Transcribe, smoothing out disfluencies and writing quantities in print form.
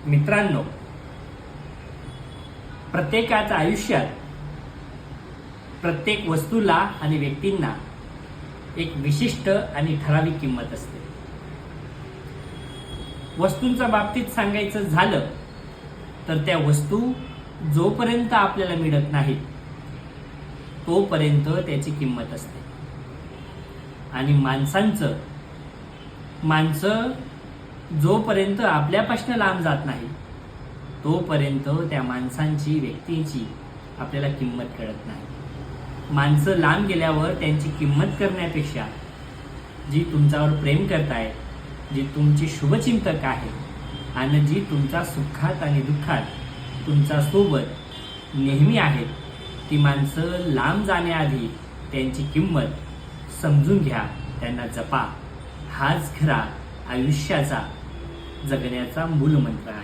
मित्रांनो, प्रत्येकाच्या आयुष्यात प्रत्येक वस्तूला आणि व्यक्तींना एक विशिष्ट आणि ठराविक किंमत असते. वस्तूंच्या बाबतीत सांगायचं झालं तर त्या वस्तू जोपर्यंत आपल्याला मिळत नाही तोपर्यंत त्याची किंमत असते. आणि माणसं जोपर्यंत आपल्यापासून लांब जात नाही तोपर्यंत त्या माणसांची, व्यक्तीची आपल्याला किंमत कळत नाही. माणसं लांब गेल्यावर त्यांची किंमत करण्यापेक्षा जी तुमच्यावर प्रेम करताय, जी तुमची शुभचिंतक आहे आणि जी तुमच्या सुखात आणि दुःखात तुमच्या सोबत नेहमी आहेत, ती माणसं लांब जाण्याआधी त्यांची किंमत समजून घ्या, त्यांना जपा. हाच खरा आयुष्याचा जगण्याचा मूलमंत्र आहे.